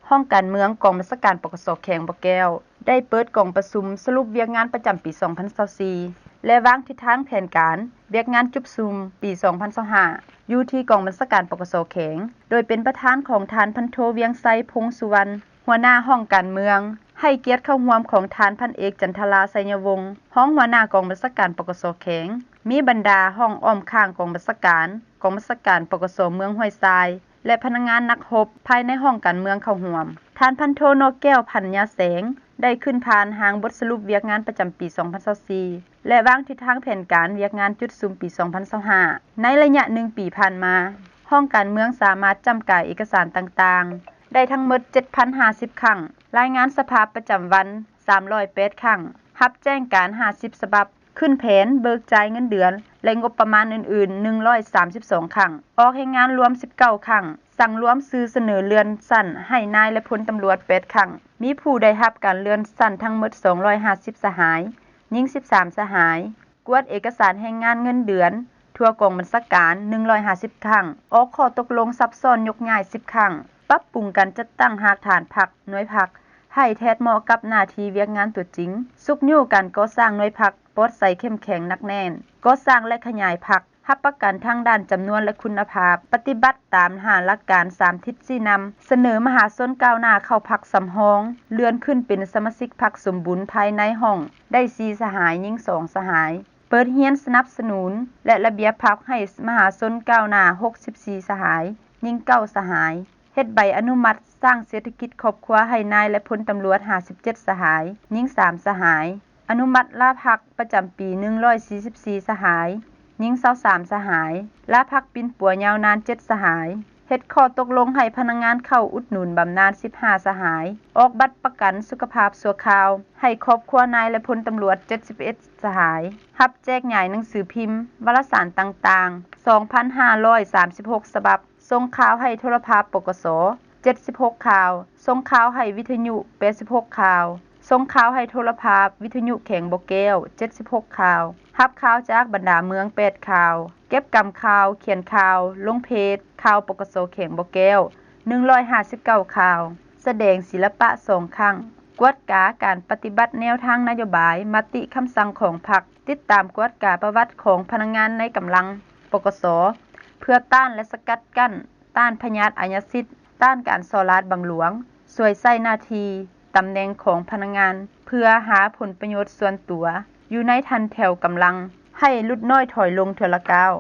ห้องการเมืองกองบัญชาการปกสแขวงบ่อแก้วได้เปิดกองประชุมสรุปเวียกงานประจำปี 2024 และวางทิศทางแผนการเวียกงานจุบซุมปี 2025 อยู่ที่กองบัญชาการปกสแขวงโดยเป็นประธานของทานพันโทเวียงไซพงษ์สุวรรณหัวหน้าห้องการเมืองให้เกียรติเข้าร่วมของทานพันเอกจันทราไสยวงศ์ห้องหัวหน้ากองบัญชาการปกสแขวงมีบรรดาห้องอ้อมข้างกองบัญชาการปกสเมืองห้วยทรายและพนักงานนักรบภายในห้องการเมืองเข้าร่วมทานพันโทนกแก้วพันยาแสงได้ขึ้นผ่านหางบทสรุปเวียกงานประจำปี 2024 และวางทิศทางแผนการเวียกงานจุดซุมปี 2025 ในระยะ1ปีผ่านมาห้องการเมืองสามารถจำกายเอกสารต่างๆได้ทั้งหมด 7,050 ครั้งรายงานสภาพประจำวัน308ครั้งรับแจ้งการ50ฉบับขึ้นแผนเบิกจ่ายเงินเดือนและงบประมาณอื่นๆ132ครั้งออกให้งานรวม19ครั้งสั่งรวมซื้อเสนอเลื่อนสั้นให้นายและพลตำรวจ8ครั้งมีผู้ได้รับการเลื่อนสั้นทั้งหมด250สหายหญิง13สหายกวดเอกสารให้งานเงินเดือนทั่วกองบัญชาการ150ครั้งออกข้อตกลงซับซ้อนยกย้าย10ครั้งปรับปรุงการจัดตั้งหากฐานพรรคหน่วยพรรคให้แทดเหมาะกับหน้าที่เวียกงานตัวจริงสุกยู่การก่อสร้างหน่วยพรรคปลอดใสเข้มแข็งหนักแน่นก่อสร้างและขยายพรรครับประกันทางด้านจำนวนและคุณภาพปฏิบัติตามหลักการ3ทิศ4นำเสนอมหาชนก้าวหน้าเข้าพรรคสำรองเลื่อนขึ้นเป็นสมาชิกพรรคสมบูรณ์ภายในห้องได้4สหายหญิง2สหายเปิดเรียนสนับสนุนและระเบียบพรรคให้มหาชนก้าวหน้า64สหายหญิง9สหายเฮ็ดใบอนุมัติสร้างเศรษฐกิจครอบครัวให้นายและพลตำรวจ57สหายหญิง3สหายอนุมัติลาพักประจำปี144สหายหญิง23สหายลาพักปินปัวยาวนาน7สหายเฮ็ดข้อตกลงให้พนักงานเข้าอุดหนุนบำนาญ15สหายออกบัตรประกันสุขภาพชั่วคราวให้ครอบครัวนายและพลตำรวจ71สหายรับแจกจ่ายหนังสือพิมพ์วารสารต่างๆ 2,536 ฉบับส่งข่าวให้โทรภาพปกส76ข่าวส่งข่าวให้วิทยุ86ข่าวส่งข่าวให้โทรภาพวิทยุแข็งบ่แก้ว76ข่าวรับข่าวจากบรรดาเมือง8ข่าวเก็บกำข่าวเขียนข่าวลงเพจข่าวปกสแข็งบ่แก้ว159ข่าวแสดงศิลปะ2ครั้งกวดกาการปฏิบัติแนวทางนโยบายมติคำสั่งของพรรคติดตามกวดกาประวัติของพนักงานในกำลังปกสเพื่อต้านและสกัดกั้นต้านพยาธิอาญาสิทธิ์ต้านการส่อราดบังหลวงสวยใส่หน้าที่ตำแหน่งของพนักงานเพื่อหาผลประโยชน์ส่วนตัวอยู่ในทันแถวกำลังให้ลุดน้อยถอยลงเทื่อละก้าว